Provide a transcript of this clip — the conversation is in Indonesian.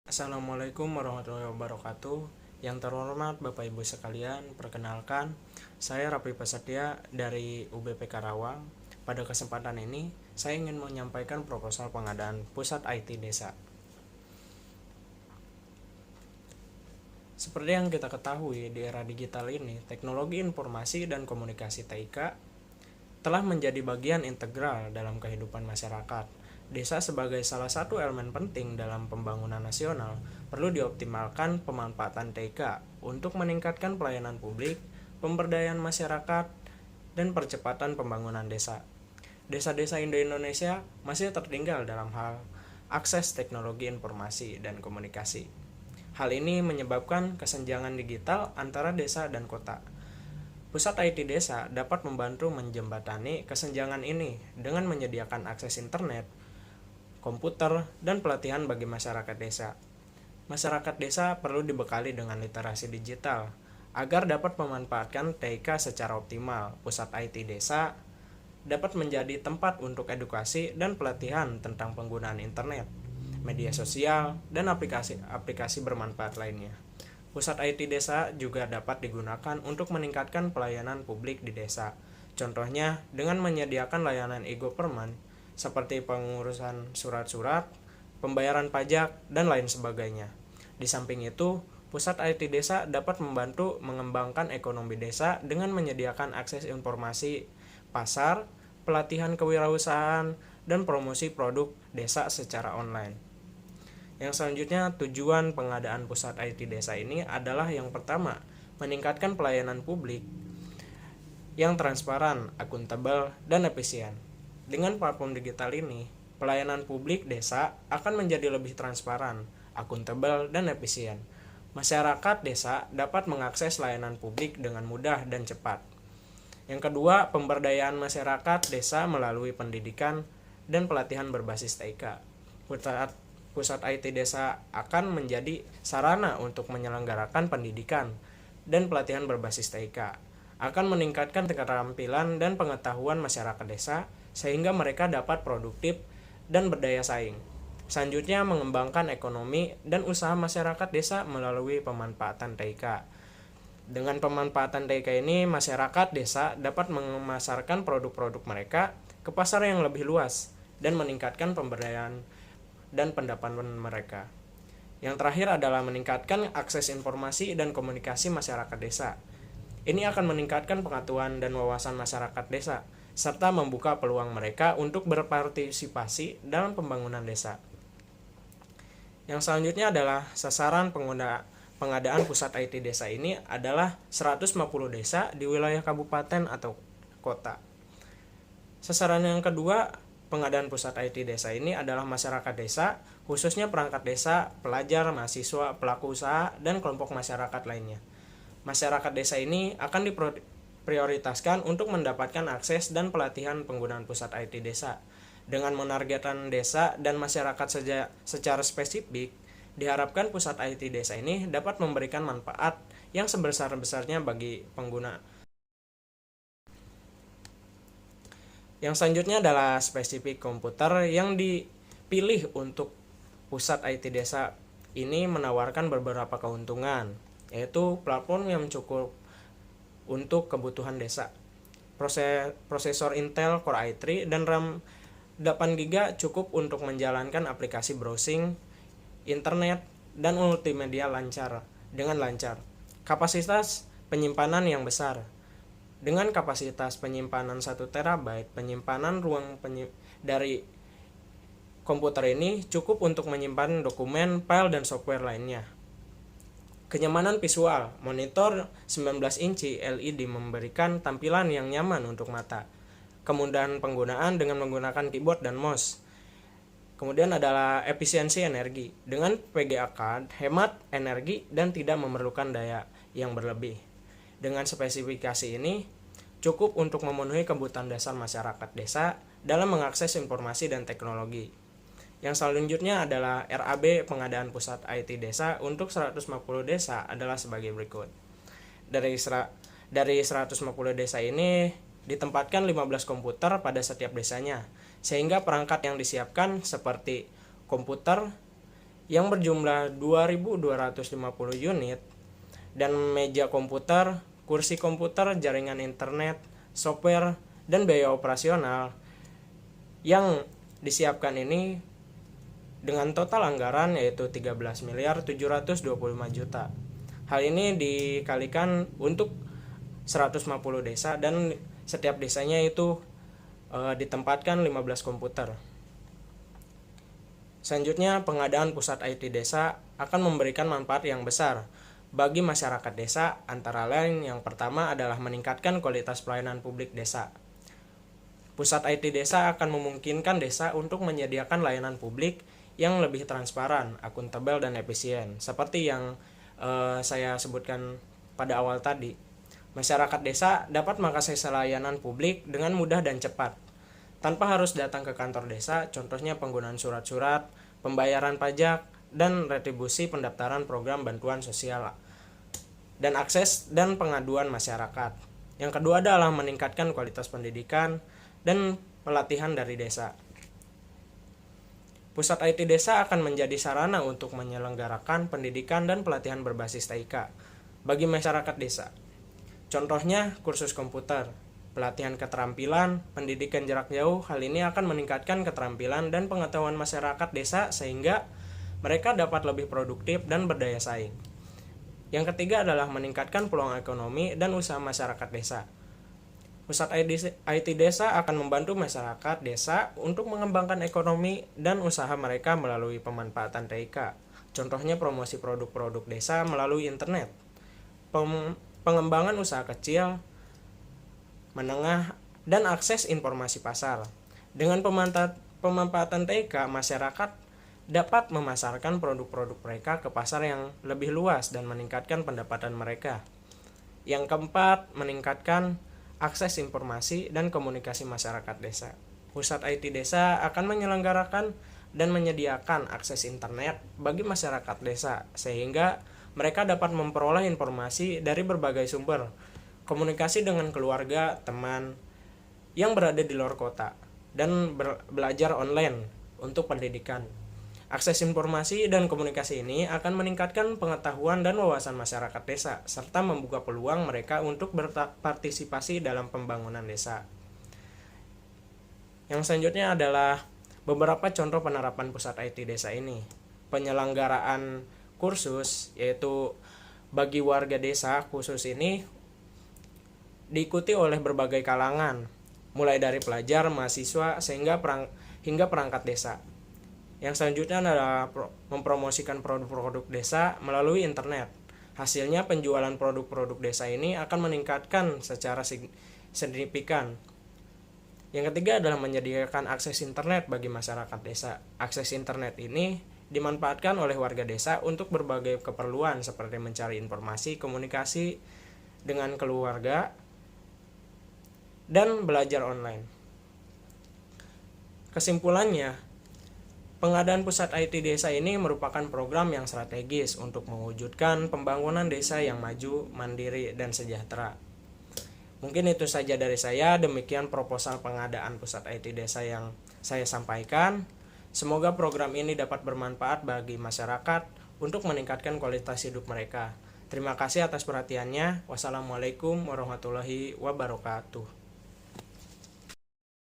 Assalamualaikum warahmatullahi wabarakatuh. Yang terhormat Bapak Ibu sekalian, perkenalkan saya Rapi Pesetia dari UBP Karawang. Pada kesempatan ini, saya ingin menyampaikan proposal pengadaan pusat IT desa. Seperti yang kita ketahui, di era digital ini, teknologi informasi dan komunikasi TIK telah menjadi bagian integral dalam kehidupan masyarakat. Desa sebagai salah satu elemen penting dalam pembangunan nasional perlu dioptimalkan pemanfaatan TIK untuk meningkatkan pelayanan publik, pemberdayaan masyarakat, dan percepatan pembangunan desa. Desa-desa Indonesia masih tertinggal dalam hal akses teknologi informasi dan komunikasi. Hal ini menyebabkan kesenjangan digital antara desa dan kota. Pusat IT desa dapat membantu menjembatani kesenjangan ini dengan menyediakan akses internet, komputer, dan pelatihan bagi masyarakat desa. Masyarakat desa perlu dibekali dengan literasi digital agar dapat memanfaatkan TIK secara optimal. Pusat IT desa dapat menjadi tempat untuk edukasi dan pelatihan tentang penggunaan internet, media sosial, dan aplikasi bermanfaat lainnya. Pusat IT desa juga dapat digunakan untuk meningkatkan pelayanan publik di desa. Contohnya dengan menyediakan layanan e-government seperti pengurusan surat-surat, pembayaran pajak, dan lain sebagainya. Di samping itu, pusat IT desa dapat membantu mengembangkan ekonomi desa dengan menyediakan akses informasi pasar, pelatihan kewirausahaan, dan promosi produk desa secara online. Yang selanjutnya, tujuan pengadaan pusat IT desa ini adalah yang pertama, meningkatkan pelayanan publik yang transparan, akuntabel, dan efisien. Dengan platform digital ini, pelayanan publik desa akan menjadi lebih transparan, akuntabel, dan efisien. Masyarakat desa dapat mengakses layanan publik dengan mudah dan cepat. Yang kedua, pemberdayaan masyarakat desa melalui pendidikan dan pelatihan berbasis TIK. Pusat IT desa akan menjadi sarana untuk menyelenggarakan pendidikan dan pelatihan berbasis TIK, akan meningkatkan keterampilan dan pengetahuan masyarakat desa sehingga mereka dapat produktif dan berdaya saing. Selanjutnya, mengembangkan ekonomi dan usaha masyarakat desa melalui pemanfaatan TIK. Dengan pemanfaatan TIK ini, masyarakat desa dapat memasarkan produk-produk mereka ke pasar yang lebih luas dan meningkatkan pemberdayaan dan pendapatan mereka. Yang terakhir adalah meningkatkan akses informasi dan komunikasi masyarakat desa. Ini akan meningkatkan pengetahuan dan wawasan masyarakat desa, serta membuka peluang mereka untuk berpartisipasi dalam pembangunan desa. Yang selanjutnya adalah sasaran pengadaan pusat IT desa ini adalah 150 desa di wilayah kabupaten atau kota. Sasaran yang kedua, pengadaan pusat IT desa ini adalah masyarakat desa, khususnya perangkat desa, pelajar, mahasiswa, pelaku usaha, dan kelompok masyarakat lainnya. Masyarakat desa ini akan diprioritaskan untuk mendapatkan akses dan pelatihan penggunaan pusat IT desa. Dengan menargetkan desa dan masyarakat secara spesifik, diharapkan pusat IT desa ini dapat memberikan manfaat yang sebesar-besarnya bagi pengguna. Yang selanjutnya adalah spesifik komputer yang dipilih untuk pusat IT desa ini menawarkan beberapa keuntungan, yaitu platform yang cukup untuk kebutuhan desa. Prosesor Intel Core i3 dan RAM 8GB cukup untuk menjalankan aplikasi browsing, internet, dan multimedia dengan lancar. Kapasitas penyimpanan yang besar. Dengan kapasitas penyimpanan 1 TB, penyimpanan ruang dari komputer ini cukup untuk menyimpan dokumen, file, dan software lainnya. Kenyamanan visual. Monitor 19 inci LED memberikan tampilan yang nyaman untuk mata. Kemudahan penggunaan dengan menggunakan keyboard dan mouse. Kemudian adalah efisiensi energi. Dengan VGA card, hemat energi dan tidak memerlukan daya yang berlebih. Dengan spesifikasi ini, cukup untuk memenuhi kebutuhan dasar masyarakat desa dalam mengakses informasi dan teknologi. Yang selanjutnya adalah RAB pengadaan pusat IT desa untuk 150 desa adalah sebagai berikut. Dari 150 desa ini ditempatkan 15 komputer pada setiap desanya, sehingga perangkat yang disiapkan seperti komputer yang berjumlah 2.250 unit, dan meja komputer, kursi komputer, jaringan internet, software, dan biaya operasional yang disiapkan ini dengan total anggaran yaitu 13.725 juta. Hal ini dikalikan untuk 150 desa dan setiap desanya itu ditempatkan 15 komputer. Selanjutnya, pengadaan pusat IT desa akan memberikan manfaat yang besar bagi masyarakat desa, antara lain yang pertama adalah meningkatkan kualitas pelayanan publik desa. Pusat IT desa akan memungkinkan desa untuk menyediakan layanan publik yang lebih transparan, akuntabel, dan efisien. Seperti yang saya sebutkan pada awal tadi, masyarakat desa dapat mengakses layanan publik dengan mudah dan cepat, tanpa harus datang ke kantor desa, contohnya penggunaan surat-surat, pembayaran pajak, dan retribusi pendaftaran program bantuan sosial, dan akses dan pengaduan masyarakat. Yang kedua adalah meningkatkan kualitas pendidikan dan pelatihan dari desa. Pusat IT desa akan menjadi sarana untuk menyelenggarakan pendidikan dan pelatihan berbasis TIK bagi masyarakat desa. Contohnya kursus komputer, pelatihan keterampilan, pendidikan jarak jauh. Hal ini akan meningkatkan keterampilan dan pengetahuan masyarakat desa sehingga mereka dapat lebih produktif dan berdaya saing. Yang ketiga adalah meningkatkan peluang ekonomi dan usaha masyarakat desa. Pusat IT desa akan membantu masyarakat desa untuk mengembangkan ekonomi dan usaha mereka melalui pemanfaatan TIK. Contohnya promosi produk-produk desa melalui internet, pengembangan usaha kecil, menengah, dan akses informasi pasar. Dengan pemanfaatan TIK, masyarakat dapat memasarkan produk-produk mereka ke pasar yang lebih luas dan meningkatkan pendapatan mereka. Yang keempat, meningkatkan akses informasi dan komunikasi masyarakat desa. Pusat IT desa akan menyelenggarakan dan menyediakan akses internet bagi masyarakat desa sehingga mereka dapat memperoleh informasi dari berbagai sumber, komunikasi dengan keluarga, teman yang berada di luar kota, dan belajar online untuk pendidikan. Akses informasi dan komunikasi ini akan meningkatkan pengetahuan dan wawasan masyarakat desa, serta membuka peluang mereka untuk berpartisipasi dalam pembangunan desa. Yang selanjutnya adalah beberapa contoh penerapan pusat IT desa ini. Penyelenggaraan kursus, yaitu bagi warga desa, khusus ini diikuti oleh berbagai kalangan, mulai dari pelajar, mahasiswa, hingga perangkat desa. Yang selanjutnya adalah mempromosikan produk-produk desa melalui internet. Hasilnya penjualan produk-produk desa ini akan meningkatkan secara signifikan. Yang ketiga adalah menyediakan akses internet bagi masyarakat desa. Akses internet ini dimanfaatkan oleh warga desa untuk berbagai keperluan seperti mencari informasi, komunikasi dengan keluarga, dan belajar online. Kesimpulannya, pengadaan pusat IT desa ini merupakan program yang strategis untuk mewujudkan pembangunan desa yang maju, mandiri, dan sejahtera. Mungkin itu saja dari saya. Demikian proposal pengadaan pusat IT desa yang saya sampaikan. Semoga program ini dapat bermanfaat bagi masyarakat untuk meningkatkan kualitas hidup mereka. Terima kasih atas perhatiannya. Wassalamualaikum warahmatullahi wabarakatuh.